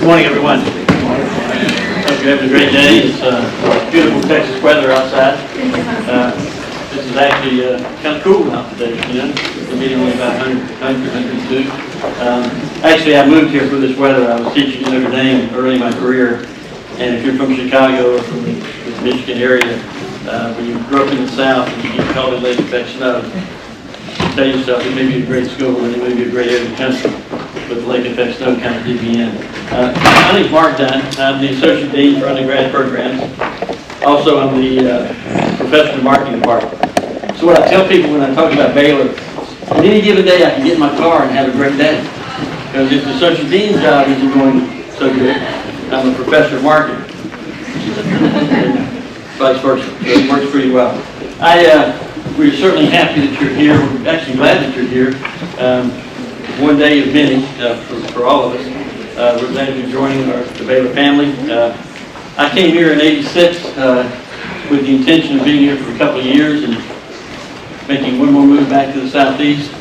morning, everyone. Hope you're having a great day. It's beautiful Texas weather outside. This is actually kind of cool out today, you know. We're meeting only about 102. Actually, I moved here for this weather. I was teaching at Notre Dame early in my career. And if you're from Chicago or from the Michigan area, when you grew up in the South and you get called in late effect snow, you tell yourself it may be a great school and it may be a great area of the country, but the lake effect snow kind of did me in. My name's Mark Dunn. I'm the Associate Dean for Undergrad Programs. Also, I'm the Professor in the Marketing Department. So what I tell people when I talk about Baylor, on any given day I can get in my car and have a great day. Because if the Associate Dean's job isn't going so good, I'm a Professor of Marketing. Vice versa. So it works pretty well. We're certainly happy that you're here. We're actually glad that you're here. One day of many for all of us. We're glad you're joining the Baylor family. I came here in '86 with the intention of being here for a couple of years and making one more move back to the Southeast.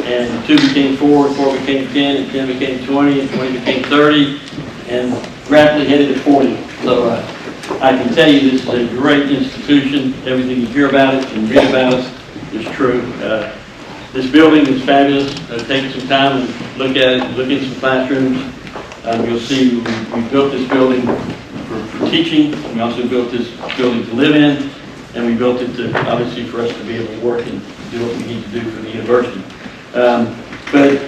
And 2 became 4, 4 became 10, and 10 became 20, and 20 became 30, and rapidly headed to 40. So I can tell you this is a great institution. Everything you hear about it and read about it is true. This building is fabulous. Take some time and look at it, look in some classrooms. You'll see we built this building for teaching. We also built this building to live in, and we built it to, obviously, for us to be able to work and do what we need to do for the university. But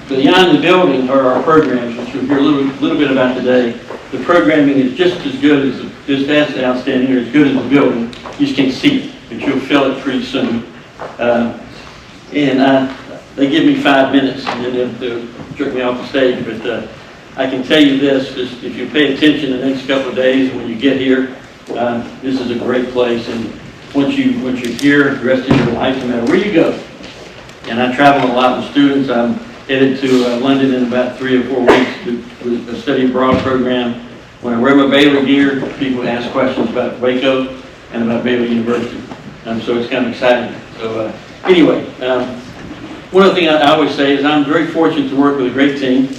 beyond the building are our programs, which you'll hear a little bit about today. The programming is just as good as, just as outstanding or as good as the building. You just can't see it, but you'll feel it pretty soon. They give me 5 minutes and then they'll jerk me off the stage, but I can tell you this, just if you pay attention the next couple of days when you get here, this is a great place, and once you're here, the rest of your life, no matter where you go. And I travel a lot with students. I'm headed to London in about 3 or 4 weeks to a study abroad program. When I wear my Baylor gear, people ask questions about Waco and about Baylor University. So it's kind of exciting. So anyway, one of the things I always say is I'm very fortunate to work with a great team.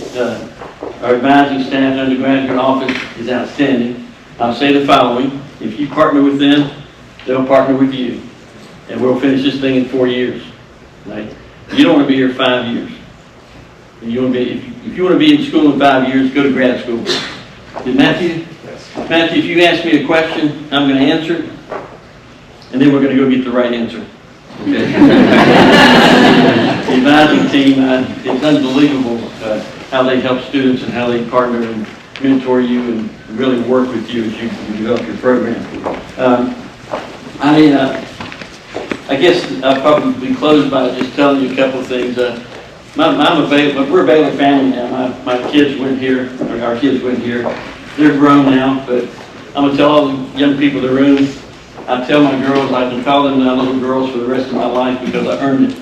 Our advising staff and undergraduate office is outstanding. I'll say the following: if you partner with them, they'll partner with you. And we'll finish this thing in 4 years. Right? You don't want to be here 5 years. And you want to be, if you want to be in school in 5 years, go to grad school. Did Matthew? Yes. Matthew, if you ask me a question, I'm going to answer it, and then we're going to go get the right answer. Okay? The advising team, it's unbelievable how they help students and how they partner and mentor you and really work with you as you develop your program. I guess I'll probably close by just telling you a couple of things. We're a Baylor family now. My kids went here, or our kids went here. They're grown now, but I'm going to tell all the young people in the room, I tell my girls I can call them now little girls for the rest of my life because I earned it.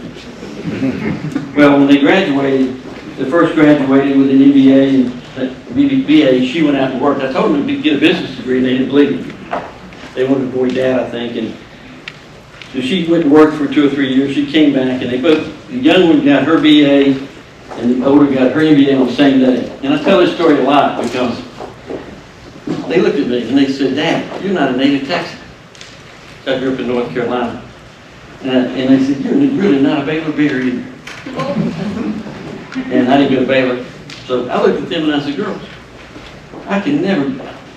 Well, when they graduated, the first graduated with an MBA and BA, she went out and worked. I told them to get a business degree, and they didn't believe me. They wanted to avoid that, I think. And so she went and worked for 2 or 3 years. She came back, and the young one got her BA, and the older got her MBA on the same day. And I tell this story a lot because they looked at me and they said, "Dad, you're not a native Texan." I grew up in North Carolina. And they said, "You're really not a Baylor bear either." And I didn't go to Baylor. So I looked at them and I said, "Girls,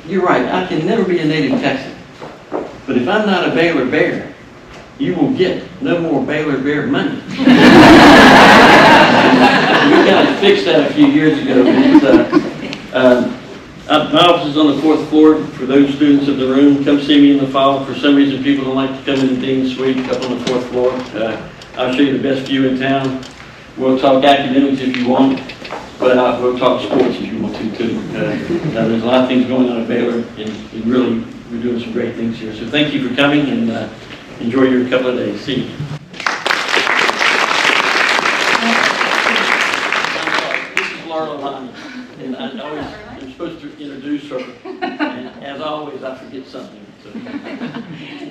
you're right, I can never be a native Texan. But if I'm not a Baylor bear, you will get no more Baylor bear money." We kind of fixed that a few years ago. My office is on the 4th floor. For those students in the room, come see me in the fall. For some reason, people don't like to come in the Dean's Suite up on the 4th floor. I'll show you the best view in town. We'll talk academics if you want, but we'll talk sports if you want to too. There's a lot of things going on at Baylor, and really, we're doing some great things here. So thank you for coming, and enjoy your couple of days. See you. This is Laura Lilani, and I'm supposed to introduce her, and as always, I forget something. So.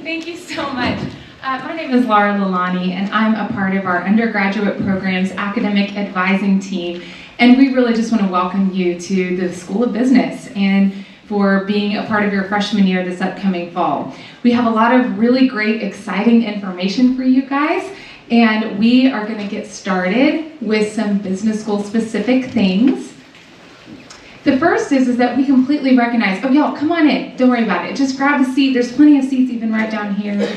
Thank you so much. My name is Laura Lilani, and I'm a part of our undergraduate program's academic advising team. And we really just want to welcome you to the School of Business and for being a part of your freshman year this upcoming fall. We have a lot of really great, exciting information for you guys, and we are going to get started with some business school specific things. The first is that we completely recognize, oh y'all, come on in, don't worry about it. Just grab a seat, there's plenty of seats even right down here.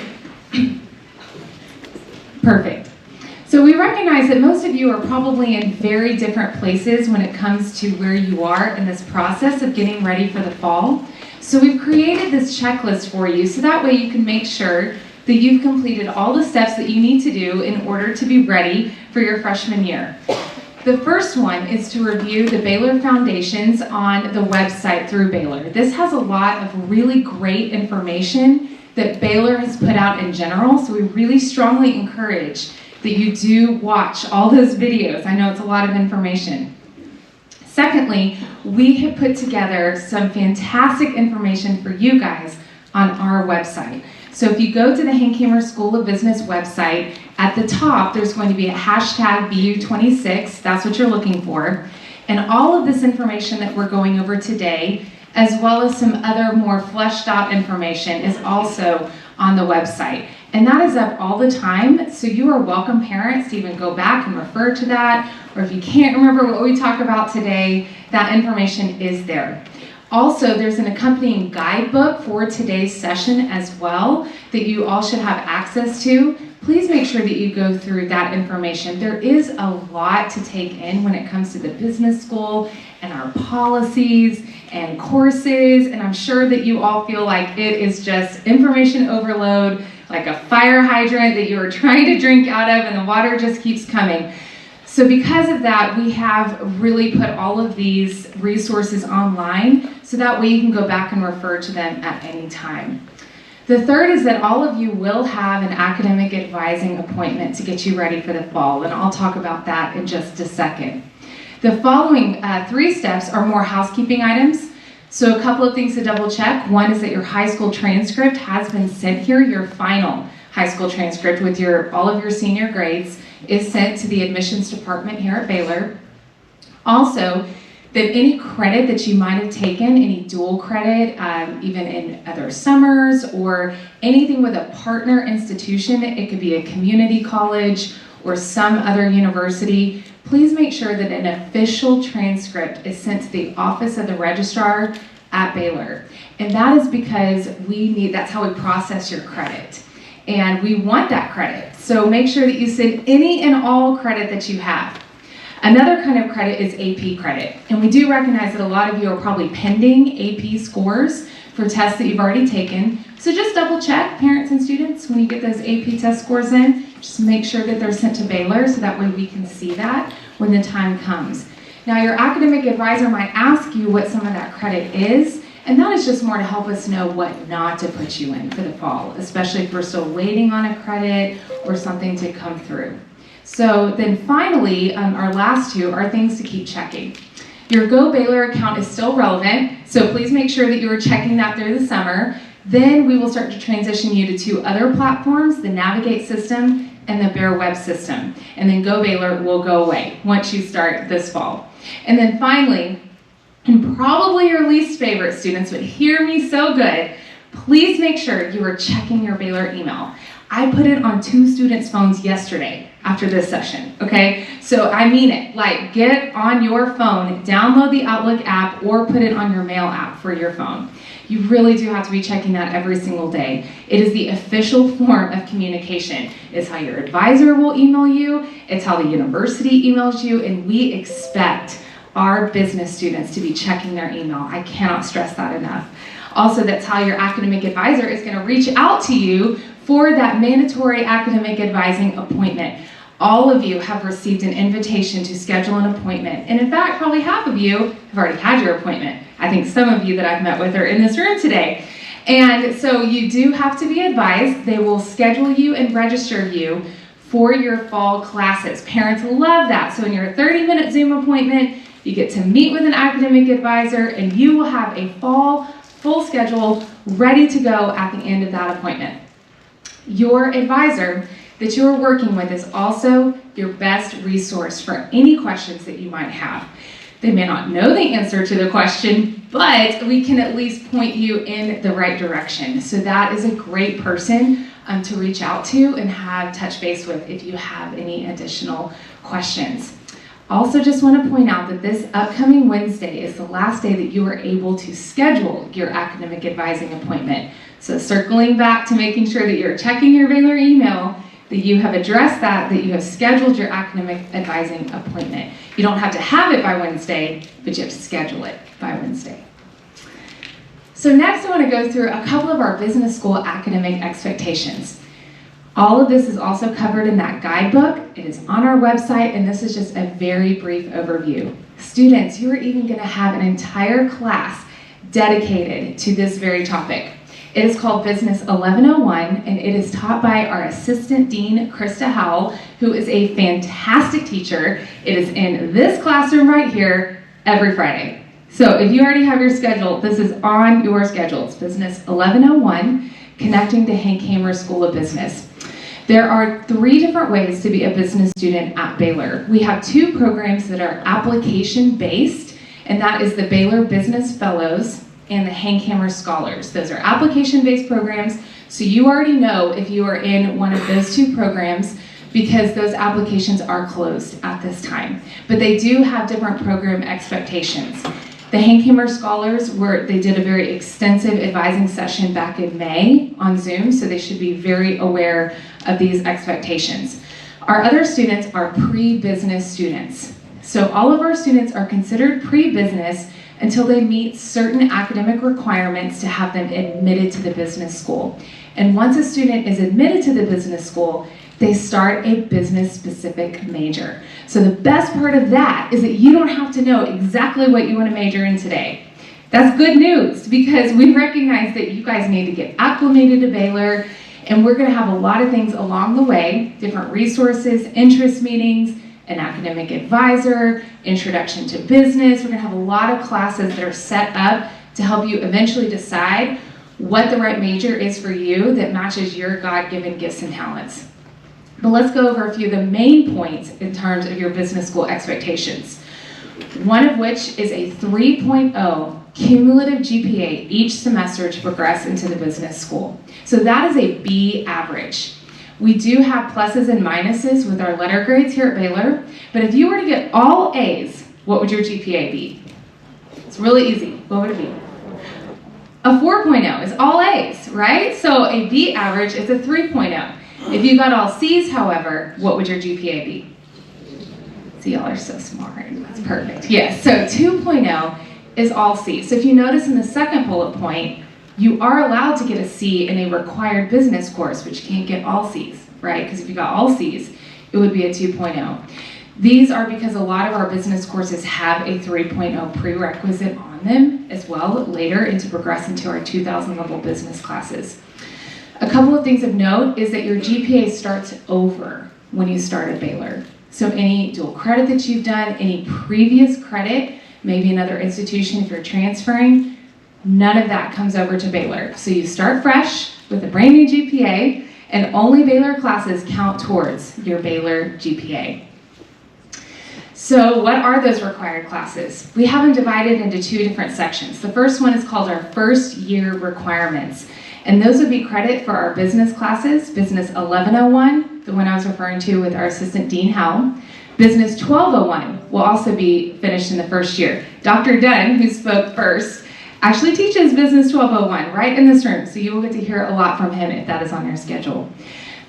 Perfect. So we recognize that most of you are probably in very different places when it comes to where you are in this process of getting ready for the fall. So we've created this checklist for you so that way you can make sure that you've completed all the steps that you need to do in order to be ready for your freshman year. The first one is to review the Baylor Foundations on the website through Baylor. This has a lot of really great information that Baylor has put out in general, so we really strongly encourage that you do watch all those videos. I know it's a lot of information. Secondly, we have put together some fantastic information for you guys on our website. So if you go to the Hankamer School of Business website, at the top there's going to be a hashtag BU26, that's what you're looking for. And all of this information that we're going over today, as well as some other more fleshed out information, is also on the website. And that is up all the time, so you are welcome, parents, to even go back and refer to that, or if you can't remember what we talk about today, that information is there. Also, there's an accompanying guidebook for today's session as well that you all should have access to. Please make sure that you go through that information. There is a lot to take in when it comes to the business school and our policies and courses, and I'm sure that you all feel like it is just information overload, like a fire hydrant that you are trying to drink out of and the water just keeps coming. So because of that, we have really put all of these resources online so that way you can go back and refer to them at any time. The third is that all of you will have an academic advising appointment to get you ready for the fall, and I'll talk about that in just a second. The following 3 steps are more housekeeping items. So a couple of things to double check. One is that your high school transcript has been sent here. Your final high school transcript with all of your senior grades is sent to the admissions department here at Baylor. Also, that any credit that you might have taken, any dual credit, even in other summers or anything with a partner institution, it could be a community college or some other university, please make sure that an official transcript is sent to the office of the registrar at Baylor. And that is because that's how we process your credit. And we want that credit. So make sure that you send any and all credit that you have. Another kind of credit is AP credit. And we do recognize that a lot of you are probably pending AP scores for tests that you've already taken. So just double check, parents and students, when you get those AP test scores in, just make sure that they're sent to Baylor so that way we can see that when the time comes. Now your academic advisor might ask you what some of that credit is, and that is just more to help us know what not to put you in for the fall, especially if we're still waiting on a credit or something to come through. So then finally, our last 2 are things to keep checking. Your Go Baylor account is still relevant, so please make sure that you are checking that through the summer. Then we will start to transition you to 2 other platforms, the Navigate system and the Bear Web system. And then Go Baylor will go away once you start this fall. And then finally, and probably your least favorite students, but hear me so good, please make sure you are checking your Baylor email. I put it on 2 students' phones yesterday after this session, okay? So I mean it, like get on your phone, download the Outlook app or put it on your mail app for your phone. You really do have to be checking that every single day. It is the official form of communication. It's how your advisor will email you, it's how the university emails you, and we expect our business students to be checking their email. I cannot stress that enough. Also, that's how your academic advisor is going to reach out to you for that mandatory academic advising appointment. All of you have received an invitation to schedule an appointment. And in fact, probably half of you have already had your appointment. I think some of you that I've met with are in this room today. And so you do have to be advised. They will schedule you and register you for your fall classes. Parents love that. So in your 30-minute Zoom appointment, you get to meet with an academic advisor and you will have a fall full schedule ready to go at the end of that appointment. Your advisor that you're working with is also your best resource for any questions that you might have. They may not know the answer to the question, but we can at least point you in the right direction. So that is a great person to reach out to and have touch base with if you have any additional questions. Also just want to point out that this upcoming Wednesday is the last day that you are able to schedule your academic advising appointment. So circling back to making sure that you're checking your Baylor email, that you have addressed that you have scheduled your academic advising appointment. You don't have to have it by Wednesday, but you have to schedule it by Wednesday. So next I want to go through a couple of our business school academic expectations. All of this is also covered in that guidebook. It is on our website, and this is just a very brief overview. Students, you are even going to have an entire class dedicated to this very topic. It is called Business 1101, and it is taught by our Assistant Dean, Krista Howell, who is a fantastic teacher. It is in this classroom right here every Friday. So if you already have your schedule, this is on your schedule. It's Business 1101, Connecting to Hankamer School of Business. There are 3 different ways to be a business student at Baylor. We have 2 programs that are application-based, and that is the Baylor Business Fellows and the Hankamer Scholars. Those are application-based programs, so you already know if you are in one of those 2 programs because those applications are closed at this time. But they do have different program expectations. The Hankamer Scholars they did a very extensive advising session back in May on Zoom, so they should be very aware of these expectations. Our other students are pre-business students. So all of our students are considered pre-business until they meet certain academic requirements to have them admitted to the business school. And once a student is admitted to the business school, they start a business-specific major. So the best part of that is that you don't have to know exactly what you want to major in today. That's good news because we recognize that you guys need to get acclimated to Baylor, and we're going to have a lot of things along the way, different resources, interest meetings, an academic advisor, introduction to business. We're going to have a lot of classes that are set up to help you eventually decide what the right major is for you that matches your God-given gifts and talents. But let's go over a few of the main points in terms of your business school expectations. One of which is a 3.0 cumulative GPA each semester to progress into the business school. So that is a B average. We do have pluses and minuses with our letter grades here at Baylor, but if you were to get all A's, what would your GPA be? It's really easy. What would it be? A 4.0 is all A's, right? So a B average is a 3.0. If you got all C's, however, what would your GPA be? See, y'all are so smart. That's perfect. Yes, so 2.0 is all C's. So if you notice in the second bullet point, you are allowed to get a C in a required business course, which you can't get all C's, right? Because if you got all C's, it would be a 2.0. These are because a lot of our business courses have a 3.0 prerequisite on them as well later and to progress into our 2000 level business classes. A couple of things of note is that your GPA starts over when you start at Baylor. So any dual credit that you've done, any previous credit, maybe another institution if you're transferring, none of that comes over to Baylor. So you start fresh with a brand new GPA, and only Baylor classes count towards your Baylor GPA. So what are those required classes? We have them divided into 2 different sections. The first one is called our first year requirements. And those would be credit for our business classes, Business 1101, the one I was referring to with our Assistant Dean Howell. Business 1201 will also be finished in the first year. Dr. Dunn, who spoke first, actually teaches Business 1201 right in this room, so you will get to hear a lot from him if that is on your schedule.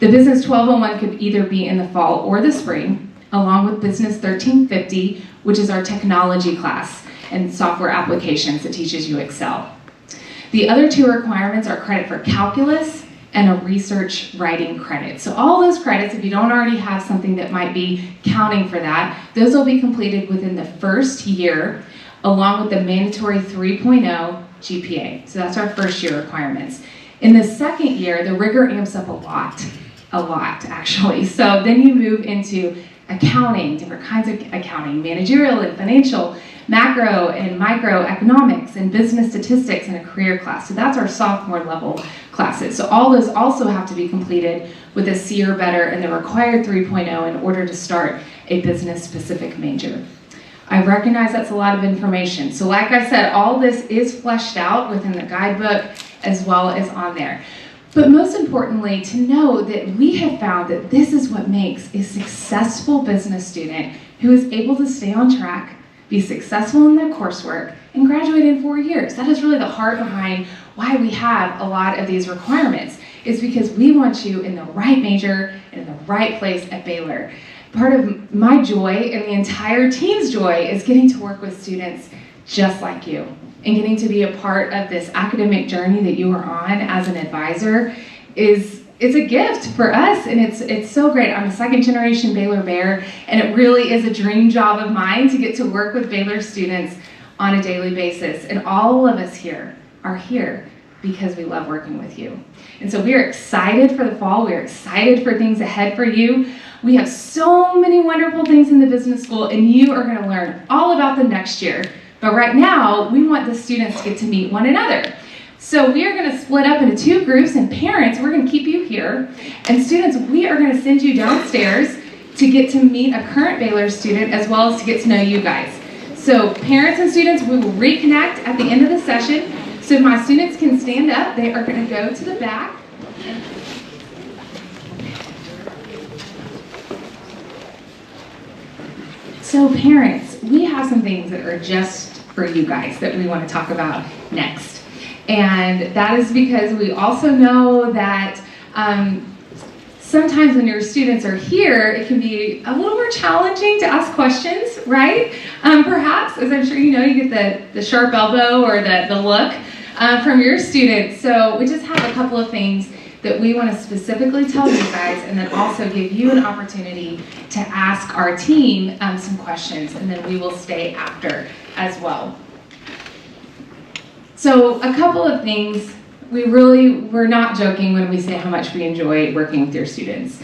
The Business 1201 could either be in the fall or the spring, along with Business 1350, which is our technology class and software applications that teaches you Excel. The other 2 requirements are credit for calculus and a research writing credit. So all those credits, if you don't already have something that might be counting for that, those will be completed within the first year, along with the mandatory 3.0 GPA. So that's our first year requirements. In the second year, the rigor amps up a lot actually. So then you move into accounting, different kinds of accounting, managerial and financial, macro and microeconomics, and business statistics in a career class. So that's our sophomore level classes. So all those also have to be completed with a C or better and the required 3.0 in order to start a business-specific major. I recognize that's a lot of information. So like I said, all this is fleshed out within the guidebook as well as on there. But most importantly, to know that we have found that this is what makes a successful business student who is able to stay on track, be successful in their coursework, and graduate in 4 years. That is really the heart behind why we have a lot of these requirements, is because we want you in the right major and in the right place at Baylor. Part of my joy and the entire team's joy is getting to work with students just like you and getting to be a part of this academic journey that you are on as an advisor is a gift for us, and it's so great. I'm a second generation Baylor Bear, and it really is a dream job of mine to get to work with Baylor students on a daily basis. And all of us here are here because we love working with you. And so we are excited for the fall. We are excited for things ahead for you. We have so many wonderful things in the business school, and you are going to learn all about them next year. But right now, we want the students to get to meet one another. So we are going to split up into 2 groups, and parents, we're going to keep you here. And students, we are going to send you downstairs to get to meet a current Baylor student as well as to get to know you guys. So parents and students, we will reconnect at the end of the session. So if my students can stand up, they are going to go to the back. So parents, we have some things that are just for you guys that we want to talk about next. And that is because we also know that sometimes when your students are here, it can be a little more challenging to ask questions, right? Perhaps, as I'm sure you know, you get the sharp elbow or the look from your students. So we just have a couple of things that we want to specifically tell you guys, and then also give you an opportunity to ask our team some questions, and then we will stay after as well. So a couple of things, we're not joking when we say how much we enjoy working with your students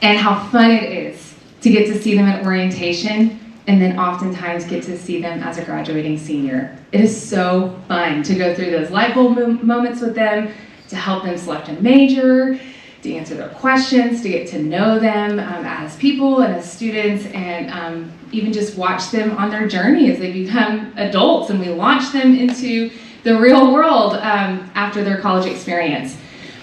and how fun it is to get to see them at orientation and then oftentimes get to see them as a graduating senior. It is so fun to go through those light bulb moments with them, to help them select a major, to answer their questions, to get to know them as people and as students, and even just watch them on their journey as they become adults and we launch them into the real world after their college experience.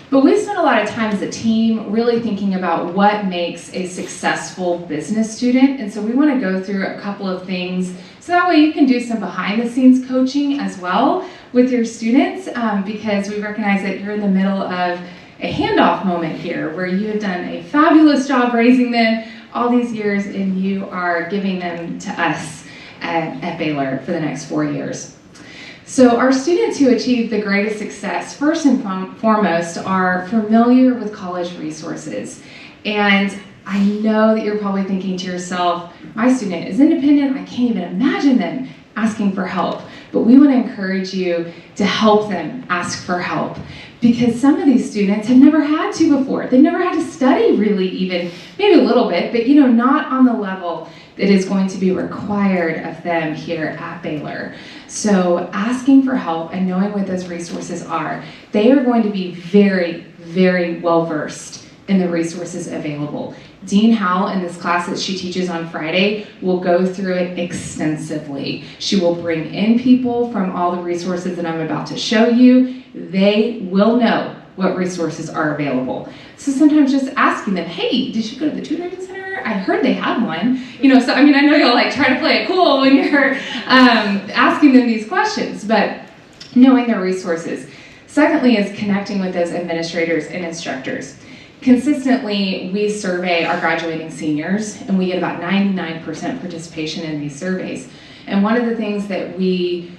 But we spent a lot of time as a team really thinking about what makes a successful business student, and so we want to go through a couple of things so that way you can do some behind the scenes coaching as well with your students, because we recognize that you're in the middle of a handoff moment here where you have done a fabulous job raising them all these years and you are giving them to us at Baylor for the next 4 years. So our students who achieve the greatest success, first and foremost, are familiar with college resources. And I know that you're probably thinking to yourself, my student is independent, I can't even imagine them asking for help. But we want to encourage you to help them ask for help, because some of these students have never had to before. They've never had to study really even, maybe a little bit, but not on the level that is going to be required of them here at Baylor. So asking for help and knowing what those resources are, they are going to be very, very well versed in the resources available. Dean Howell, in this class that she teaches on Friday, will go through it extensively. She will bring in people from all the resources that I'm about to show you. They will know what resources are available. So sometimes just asking them, hey, did you go to the tutoring center? I heard they had one. So I know you'll try to play it cool when you're asking them these questions, but knowing their resources. Secondly is connecting with those administrators and instructors. Consistently, we survey our graduating seniors, and we get about 99% participation in these surveys. And one of the things that we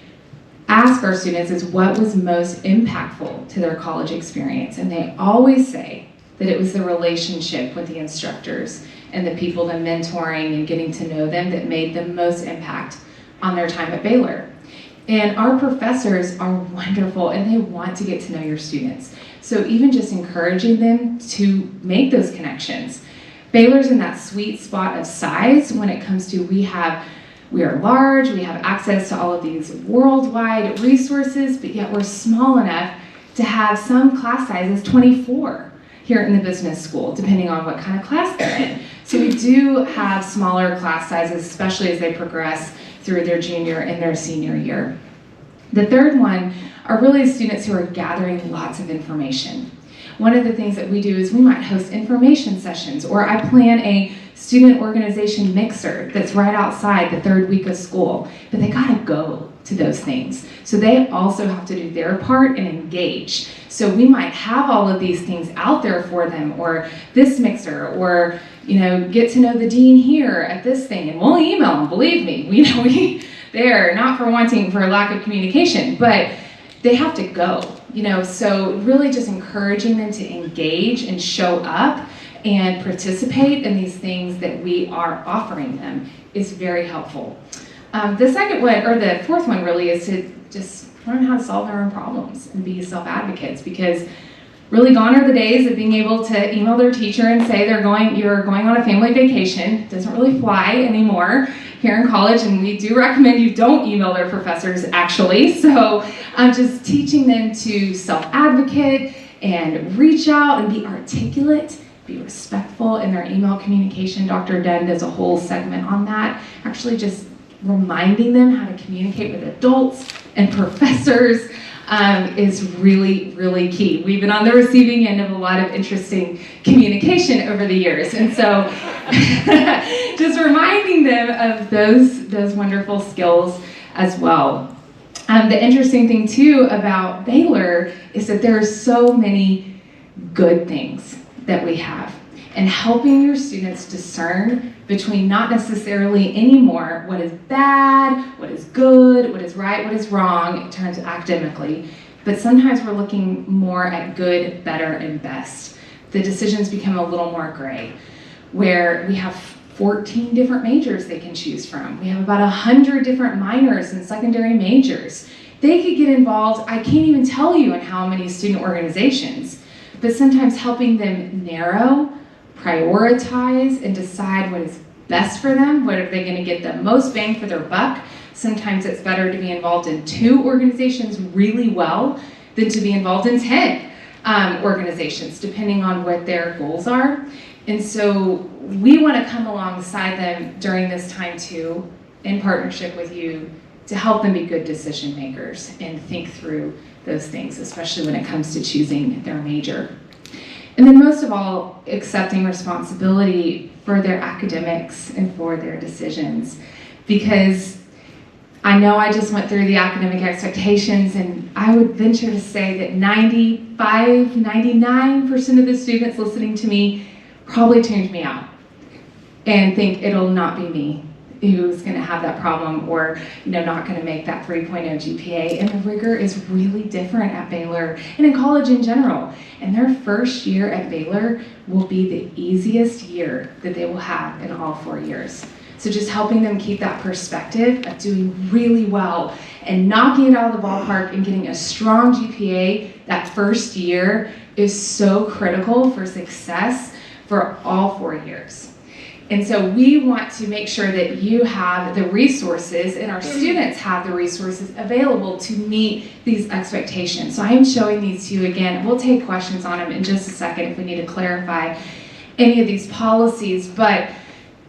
ask our students is what was most impactful to their college experience. And they always say that it was the relationship with the instructors and the people, the mentoring and getting to know them, that made the most impact on their time at Baylor. And our professors are wonderful, and they want to get to know your students. So even just encouraging them to make those connections. Baylor's in that sweet spot of size when it comes to we are large, we have access to all of these worldwide resources, but yet we're small enough to have some class sizes 24 here in the business school, depending on what kind of class they're in. So we do have smaller class sizes, especially as they progress through their junior and their senior year. The third one are really students who are gathering lots of information. One of the things that we do is we might host information sessions, or I plan a student organization mixer that's right outside the third week of school, but they gotta go to those things. So they also have to do their part and engage. So we might have all of these things out there for them, or this mixer, or get to know the dean here at this thing, and we'll email them, believe me. They're not for lack of communication, but they have to go, so really just encouraging them to engage and show up and participate in these things that we are offering them is very helpful. The second one, or the fourth one really, is to just learn how to solve their own problems and be self-advocates, because really gone are the days of being able to email their teacher and say you're going on a family vacation. It doesn't really fly anymore here in college, and we do recommend you don't email their professors, actually. So I'm just teaching them to self-advocate and reach out and be articulate, be respectful in their email communication. Dr. Dunn does a whole segment on that, actually just reminding them how to communicate with adults and professors is really, really key. We've been on the receiving end of a lot of interesting communication over the years, and so just reminding them of those wonderful skills as well. The interesting thing too about Baylor is that there are so many good things that we have, and helping your students discern between not necessarily anymore what is bad, what is good, what is right, what is wrong in terms of academically, but sometimes we're looking more at good, better, and best. The decisions become a little more gray, where we have 14 different majors they can choose from. We have about 100 different minors and secondary majors. They could get involved, I can't even tell you in how many student organizations, but sometimes helping them narrow, prioritize, and decide what is best for them, what are they going to get the most bang for their buck. Sometimes it's better to be involved in 2 organizations really well than to be involved in 10 organizations, depending on what their goals are. And so we want to come alongside them during this time too, in partnership with you, to help them be good decision makers and think through those things, especially when it comes to choosing their major. And then most of all, accepting responsibility for their academics and for their decisions. Because I know I just went through the academic expectations, and I would venture to say that 99% of the students listening to me probably tuned me out and think it'll not be me who's going to have that problem, or not going to make that 3.0 GPA. And the rigor is really different at Baylor and in college in general. And their first year at Baylor will be the easiest year that they will have in all 4 years. So just helping them keep that perspective of doing really well and knocking it out of the ballpark and getting a strong GPA that first year is so critical for success for all 4 years. And so we want to make sure that you have the resources, and our students have the resources available to meet these expectations. So I am showing these to you again. We'll take questions on them in just a second if we need to clarify any of these policies. But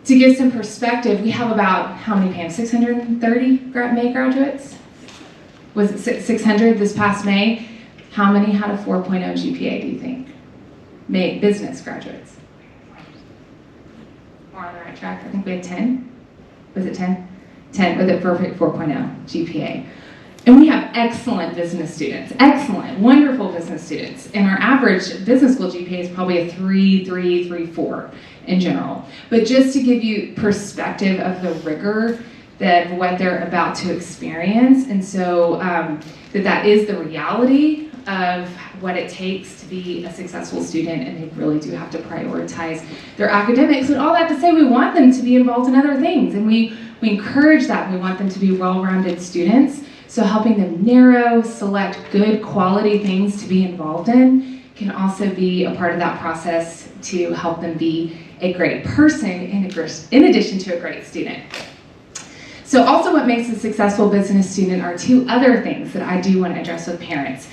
to give some perspective, we have about, how many, Pam? 630 May graduates? Was it 600 this past May? How many had a 4.0 GPA, do you think? May business graduates. More on the right track. I think we had 10. Was it 10? 10 with a perfect 4.0 GPA. And we have excellent business students, excellent, wonderful business students. And our average business school GPA is probably a 3.4 in general. But just to give you perspective of the rigor that what they're about to experience, and so that is the reality of what it takes to be a successful student, and they really do have to prioritize their academics. And all that to say, we want them to be involved in other things, and we encourage that. We want them to be well-rounded students. So helping them narrow, select good quality things to be involved in can also be a part of that process to help them be a great person in addition to a great student. So also what makes a successful business student are 2 other things that I do want to address with parents.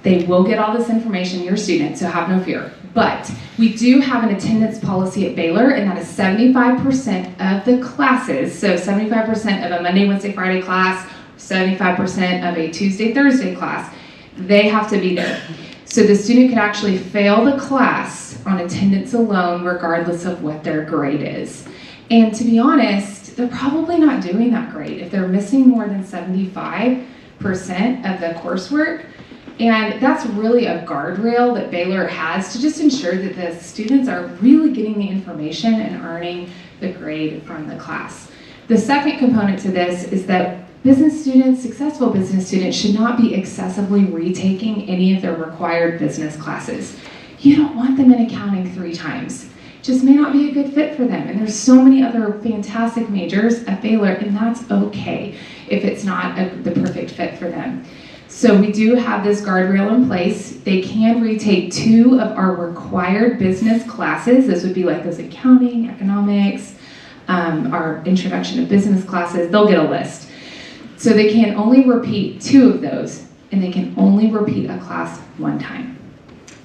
They will get all this information, your students, so have no fear. But we do have an attendance policy at Baylor, and that is 75% of the classes, so 75% of a Monday, Wednesday, Friday class, 75% of a Tuesday, Thursday class, they have to be there. So the student could actually fail the class on attendance alone, regardless of what their grade is. And to be honest, they're probably not doing that great if they're missing more than 75% of the coursework. And that's really a guardrail that Baylor has to just ensure that the students are really getting the information and earning the grade from the class. The second component to this is that business students, successful business students, should not be excessively retaking any of their required business classes. You don't want them in accounting 3 times. It just may not be a good fit for them. And there's so many other fantastic majors at Baylor, and that's okay if it's not the perfect fit for them. So we do have this guardrail in place. They can retake 2 of our required business classes. This would be like those accounting, economics, our introduction to business classes. They'll get a list. So they can only repeat 2 of those, and they can only repeat a class 1 time.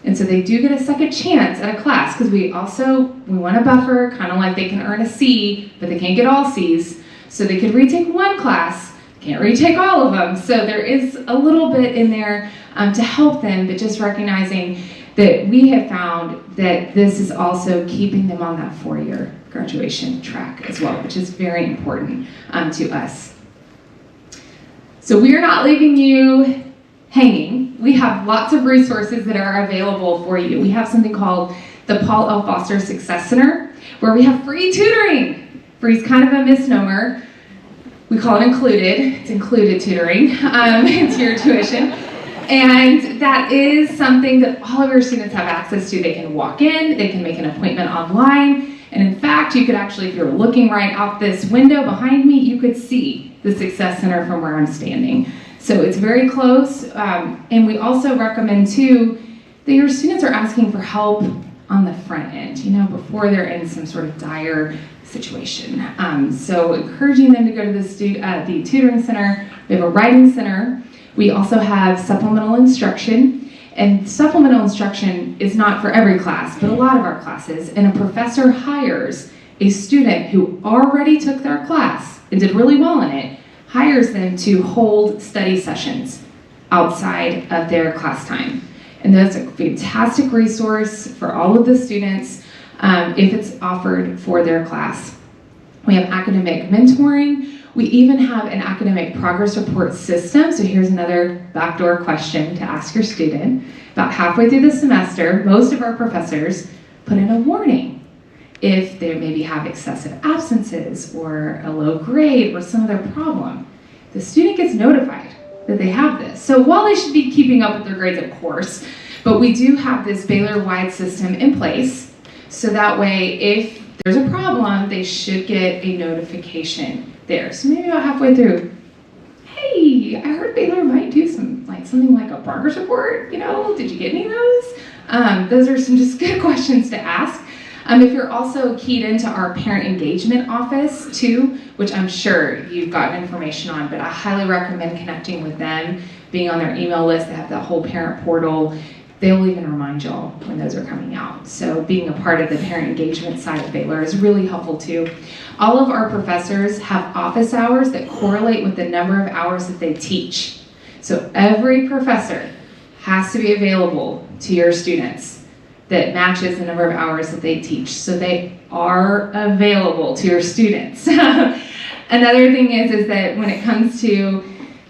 And so they do get a second chance at a class, because we want a buffer, kind of like they can earn a C, but they can't get all C's. So they could retake 1 class, can't retake all of them. So there is a little bit in there to help them, but just recognizing that we have found that this is also keeping them on that 4-year graduation track as well, which is very important to us. So we are not leaving you hanging. We have lots of resources that are available for you. We have something called the Paul L. Foster Success Center, where we have free tutoring. Free is kind of a misnomer. We call it included. It's included tutoring into your tuition. And that is something that all of your students have access to. They can walk in, they can make an appointment online, and in fact, you could actually, if you're looking right out this window behind me, you could see the Success Center from where I'm standing. So it's very close, and we also recommend too that your students are asking for help on the front end, before they're in some sort of dire situation. So encouraging them to go to the tutoring center. We have a writing center. We also have supplemental instruction, and supplemental instruction is not for every class, but a lot of our classes, and a professor hires a student who already took their class and did really well in it, hires them to hold study sessions outside of their class time. And that's a fantastic resource for all of the students if it's offered for their class. We have academic mentoring. We even have an academic progress report system. So here's another backdoor question to ask your student. About halfway through the semester, most of our professors put in a warning if they maybe have excessive absences or a low grade or some other problem. The student gets notified that they have this. So while they should be keeping up with their grades, of course, but we do have this Baylor-wide system in place, so that way if there's a problem, they should get a notification there. So maybe about halfway through, hey, I heard Baylor might do something like a progress report, did you get any of those? Those are some just good questions to ask. If you're also keyed into our parent engagement office too, which I'm sure you've gotten information on, but I highly recommend connecting with them, being on their email list. They have that whole parent portal. They'll even remind y'all when those are coming out. So being a part of the parent engagement side of Baylor is really helpful too. All of our professors have office hours that correlate with the number of hours that they teach. So every professor has to be available to your students that matches the number of hours that they teach. So they are available to your students. Another thing is that when it comes to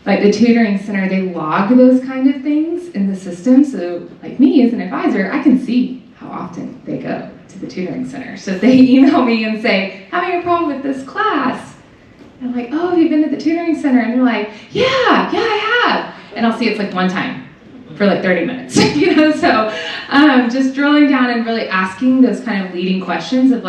the tutoring center, they log those kind of things in the system. So like me as an advisor, I can see how often they go to the tutoring center. So if they email me and say, having a problem with this class, and I'm like, oh, have you been to the tutoring center? And they're like, yeah, I have. And I'll see it's 1 time for 30 minutes, So just drilling down and really asking those kind of leading questions of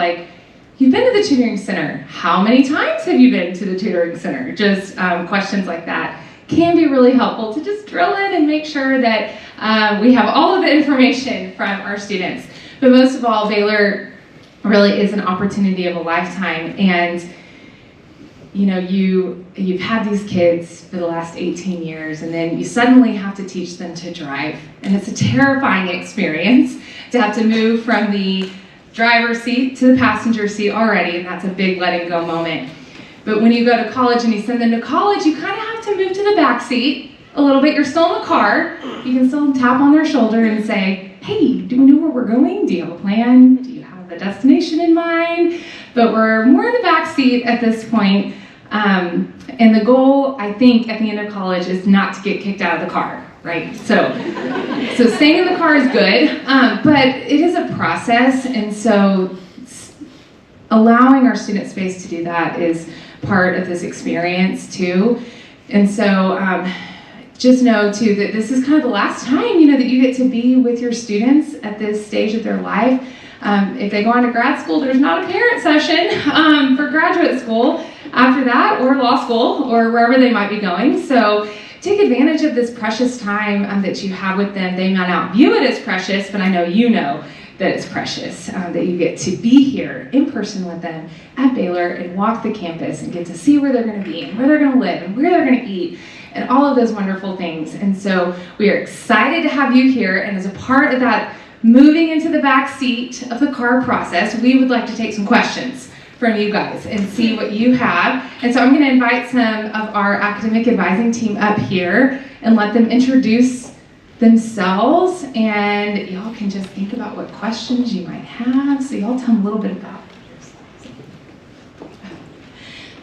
you've been to the tutoring center. How many times have you been to the tutoring center? Just questions like that can be really helpful to just drill in and make sure that we have all of the information from our students. But most of all, Baylor really is an opportunity of a lifetime. And you've had these kids for the last 18 years, and then you suddenly have to teach them to drive. And it's a terrifying experience to have to move from the driver's seat to the passenger seat already, and that's a big letting go moment. But when you go to college and you send them to college, you kind of have to move to the back seat a little bit. You're still in the car. You can still tap on their shoulder and say, hey, do we know where we're going? Do you have a plan? Do you have a destination in mind? But we're more in the back seat at this point. And the goal, I think, at the end of college is not to get kicked out of the car, right? So staying in the car is good, but it is a process, and so allowing our student space to do that is part of this experience too. And so just know too that this is kind of the last time, that you get to be with your students at this stage of their life. If they go on to grad school, there's not a parent session for graduate school after that, or law school, or wherever they might be going. So take advantage of this precious time that you have with them. They might not view it as precious, but I know you know that it's precious, that you get to be here in person with them at Baylor and walk the campus and get to see where they're going to be and where they're going to live and where they're going to eat and all of those wonderful things. And so we are excited to have you here, and as a part of that moving into the back seat of the car process, we would like to take some questions from you guys and see what you have. And so I'm going to invite some of our academic advising team up here and let them introduce themselves, and y'all can just think about what questions you might have. So y'all tell them a little bit about yourselves.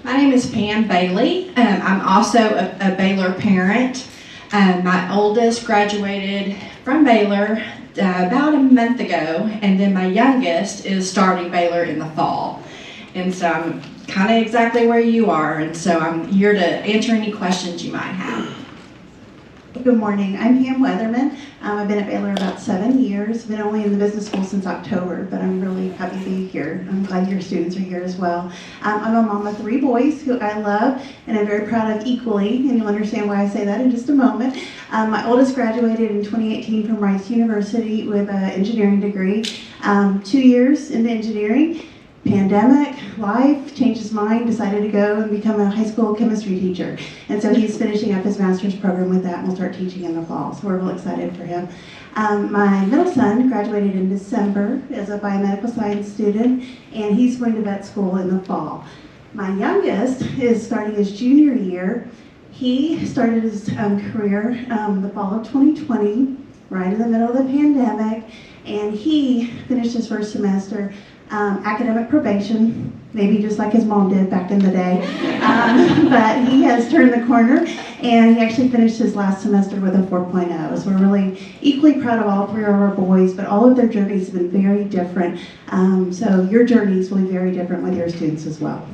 My name is Pam Bailey. I'm also a Baylor parent. My oldest graduated from Baylor about a month ago, and then my youngest is starting Baylor in the fall. And so I'm kind of exactly where you are, and so I'm here to answer any questions you might have. Good morning. I'm Pam Weatherman. I've been at Baylor about 7 years. Been only in the business school since October, but I'm really happy to be here. I'm glad your students are here as well. I'm a mom of 3 boys who I love and I'm very proud of equally, and you'll understand why I say that in just a moment. My oldest graduated in 2018 from Rice University with an engineering degree. 2 years into engineering. Pandemic, life, changed his mind, decided to go and become a high school chemistry teacher. And so he's finishing up his master's program with that and will start teaching in the fall. So we're real excited for him. My middle son graduated in December as a biomedical science student, and he's going to vet school in the fall. My youngest is starting his junior year. He started his career the fall of 2020, right in the middle of the pandemic, and he finished his first semester academic probation, maybe just like his mom did back in the day. But he has turned the corner, and he actually finished his last semester with a 4.0. So we're really equally proud of all 3 of our boys, but all of their journeys have been very different. So your journeys will be very different with your students as well.